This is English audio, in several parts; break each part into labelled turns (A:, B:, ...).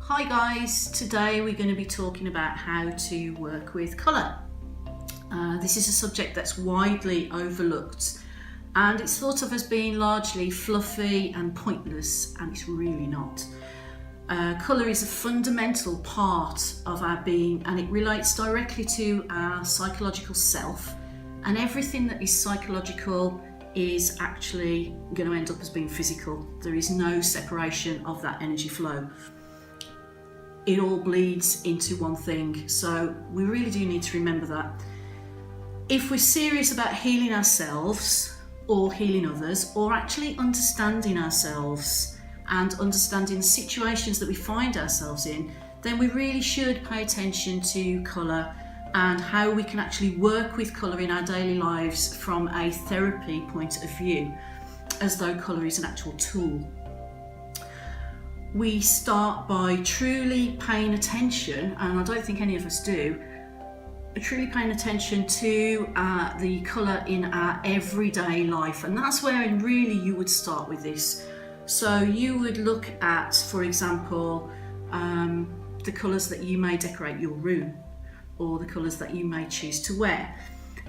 A: Hi guys, today we're going to be talking about how to work with colour. This is a subject that's widely overlooked and it's thought of as being largely fluffy and pointless, and it's really not. Colour is a fundamental part of our being and it relates directly to our psychological self, and everything that is psychological is actually going to end up as being physical. There is no separation of that energy flow. It all bleeds into one thing, so we really do need to remember that. If we're serious about healing ourselves or healing others, or actually understanding ourselves and understanding situations that we find ourselves in, then we really should pay attention to colour and how we can actually work with colour in our daily lives from a therapy point of view, as though colour is an actual tool. We start by truly paying attention, and I don't think any of us do, truly paying attention to the colour in our everyday life, and that's where really you would start with this. So you would look at, for example, the colours that you may decorate your room, or the colours that you may choose to wear.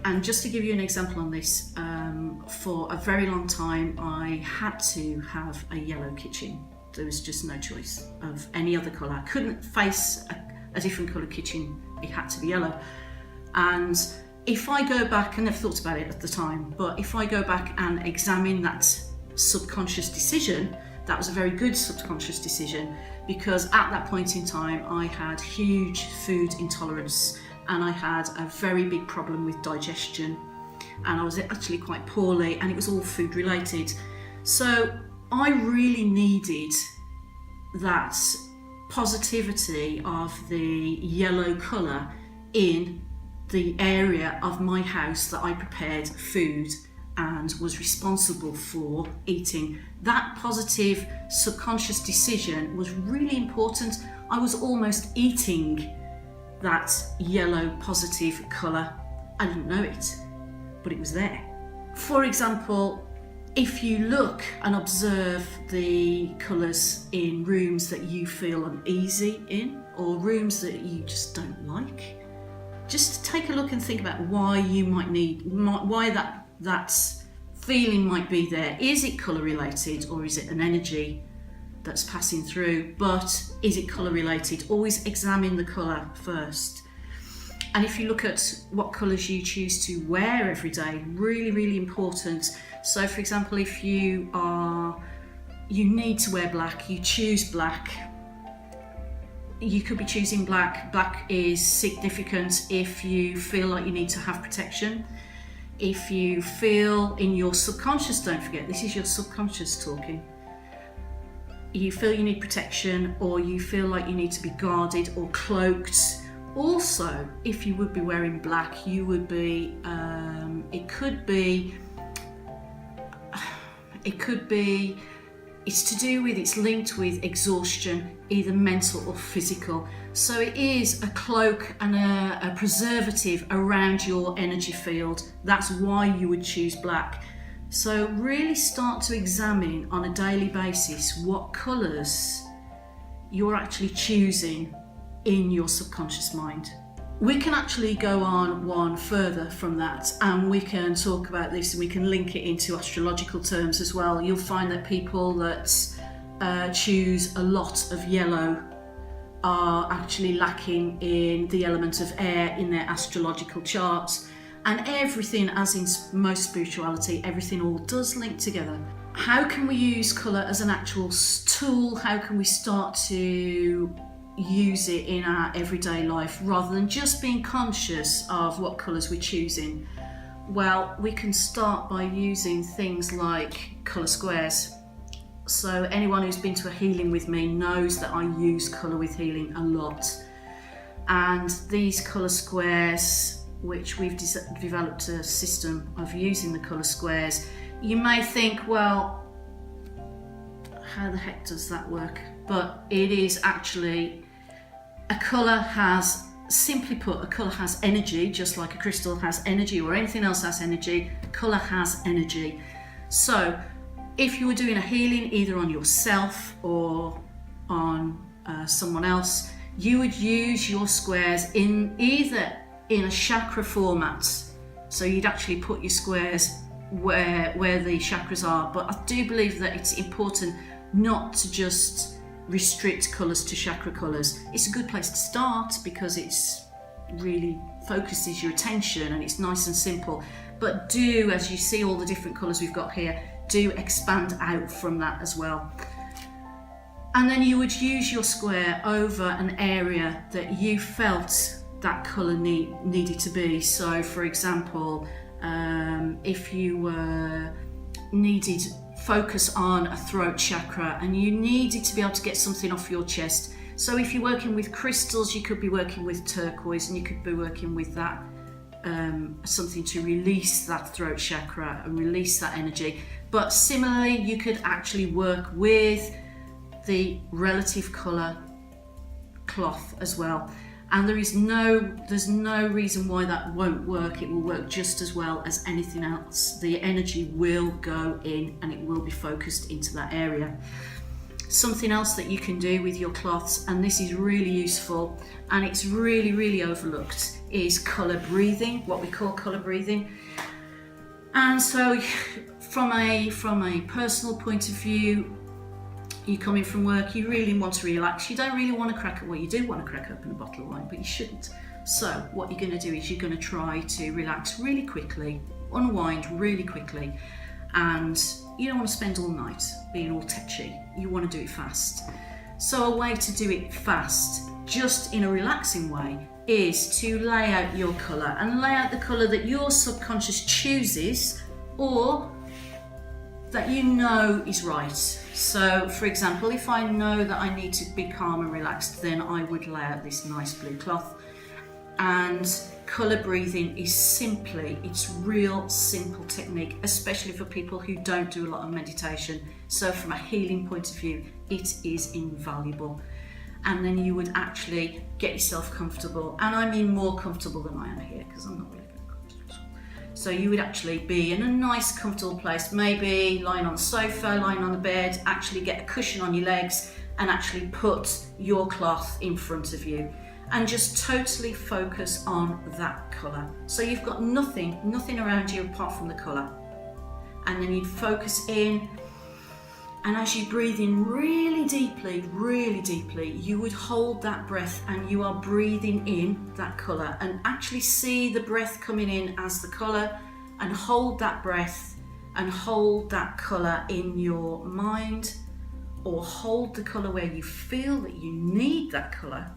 A: And just to give you an example on this, for a very long time I had to have a yellow kitchen. There was just no choice of any other colour. I couldn't face a different colour kitchen, it had to be yellow. And if I go back, I never thought about it at the time, but if I go back and examine that subconscious decision, that was a very good subconscious decision, because at that point in time I had huge food intolerance and I had a very big problem with digestion, and I was actually quite poorly, and it was all food related. So I really needed that positivity of the yellow colour in the area of my house that I prepared food and was responsible for eating. That positive subconscious decision was really important. I was almost eating that yellow positive colour. I didn't know it, but it was there. For example, if you look and observe the colours in rooms that you feel uneasy in, or rooms that you just don't like, just take a look and think about why you why that feeling might be there. Is it colour related, or is it an energy that's passing through? But is it colour related? Always examine the colour first. And if you look at what colours you choose to wear every day, really, really important. So for example, if you need to wear black, you choose black. You could be choosing black. Black is significant if you feel like you need to have protection. If you feel in your subconscious, don't forget, this is your subconscious talking. You feel you need protection, or you feel like you need to be guarded or cloaked. Also, if you would be wearing black, you would be, it's linked with exhaustion, either mental or physical. So it is a cloak and a preservative around your energy field. That's why you would choose black. So really start to examine on a daily basis what colours you're actually choosing in your subconscious mind. We can actually go on one further from that, and we can talk about this and we can link it into astrological terms as well. You'll find that people that choose a lot of yellow are actually lacking in the element of air in their astrological charts. And everything, as in most spirituality, everything all does link together. How can we use colour as an actual tool? How can we start to use it in our everyday life rather than just being conscious of what colours we're choosing? Well, we can start by using things like colour squares. So anyone who's been to a healing with me knows that I use colour with healing a lot. And these colour squares, which we've developed a system of using the colour squares, you may think, well, how the heck does that work? But it is actually, a colour has, simply put, a colour has energy, just like a crystal has energy or anything else has energy. Colour has energy. So if you were doing a healing either on yourself or on someone else, you would use your squares either in a chakra format. So you'd actually put your squares where the chakras are, but I do believe that it's important not to just restrict colours to chakra colours. It's a good place to start because it's really focuses your attention and it's nice and simple. But do, as you see all the different colours we've got here, do expand out from that as well. And then you would use your square over an area that you felt that colour needed to be. So for example, if you needed focus on a throat chakra and you needed to be able to get something off your chest. So if you're working with crystals, you could be working with turquoise and you could be working with that, something to release that throat chakra and release that energy. But similarly, you could actually work with the relative colour cloth as well. And there's no reason why that won't work. It will work just as well as anything else. The energy will go in and it will be focused into that area. Something else that you can do with your cloths, and this is really useful and it's really overlooked, is colour breathing, what we call colour breathing. And so from a personal point of view, you come in from work, you really want to relax, you don't really want to crack, well, you do want to crack open a bottle of wine, but you shouldn't. So what you're going to do is you're going to try to relax really quickly, unwind really quickly, and you don't want to spend all night being all tetchy, you want to do it fast. So a way to do it fast, just in a relaxing way, is to lay out your colour, and lay out the colour that your subconscious chooses or that you know is right. So for example, if I know that I need to be calm and relaxed, then I would lay out this nice blue cloth. And colour breathing is it's real simple technique, especially for people who don't do a lot of meditation. So from a healing point of view, it is invaluable. And then you would actually get yourself comfortable, and I mean more comfortable than I am here, because I'm not really very comfortable. So you would actually be in a nice comfortable place, maybe lying on the sofa, lying on the bed, actually get a cushion on your legs and actually put your cloth in front of you and just totally focus on that colour. So you've got nothing around you apart from the colour. And then you'd focus in, and as you breathe in really deeply, you would hold that breath and you are breathing in that colour, and actually see the breath coming in as the colour, and hold that breath and hold that colour in your mind, or hold the colour where you feel that you need that colour.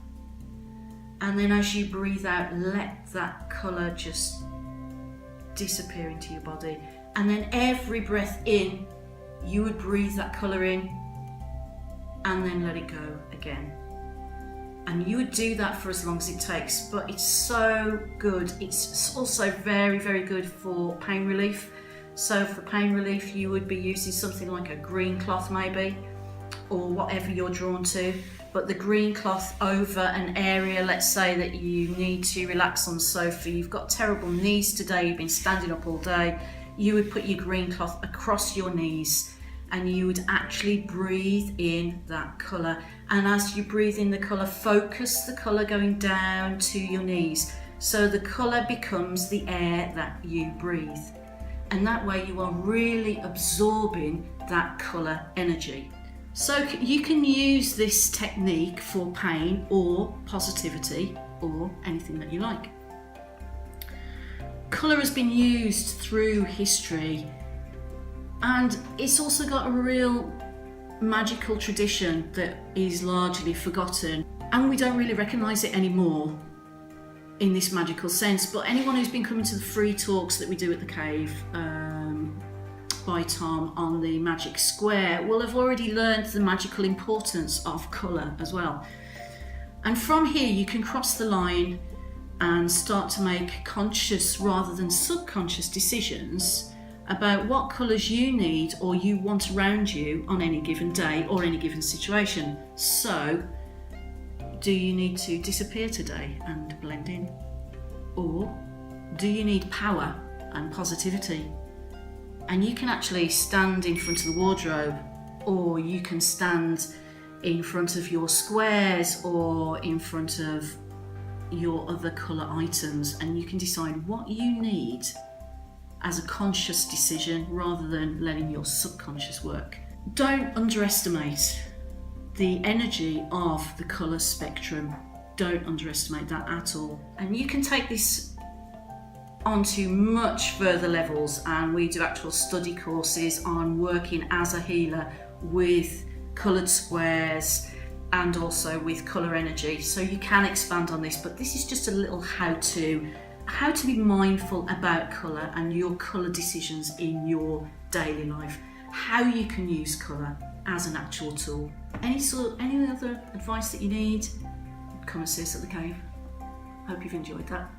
A: And then as you breathe out, let that colour just disappear into your body. And then every breath in, you would breathe that colour in and then let it go again. And you would do that for as long as it takes, but it's so good. It's also very good for pain relief. So for pain relief, you would be using something like a green cloth maybe, or whatever you're drawn to. But the green cloth over an area, let's say that you need to relax on the sofa, you've got terrible knees today, you've been standing up all day, you would put your green cloth across your knees and you would actually breathe in that colour. And as you breathe in the colour, focus the colour going down to your knees. So the colour becomes the air that you breathe. And that way you are really absorbing that colour energy. So you can use this technique for pain or positivity or anything that you like. Colour has been used through history, and it's also got a real magical tradition that is largely forgotten, and we don't really recognise it anymore in this magical sense. But anyone who's been coming to the free talks that we do at the cave by Tom on the magic square will have already learned the magical importance of colour as well. And from here you can cross the line and start to make conscious rather than subconscious decisions about what colours you need or you want around you on any given day or any given situation. So, do you need to disappear today and blend in? Or do you need power and positivity? And you can actually stand in front of the wardrobe, or you can stand in front of your squares or in front of your other colour items, and you can decide what you need as a conscious decision rather than letting your subconscious work. Don't underestimate the energy of the colour spectrum. Don't underestimate that at all. And you can take this onto much further levels, and we do actual study courses on working as a healer with coloured squares and also with colour energy, so you can expand on this, but this is just a little how to be mindful about colour and your colour decisions in your daily life, how you can use colour as an actual tool. Any other advice that you need, come and see us at the cave. Hope you've enjoyed that.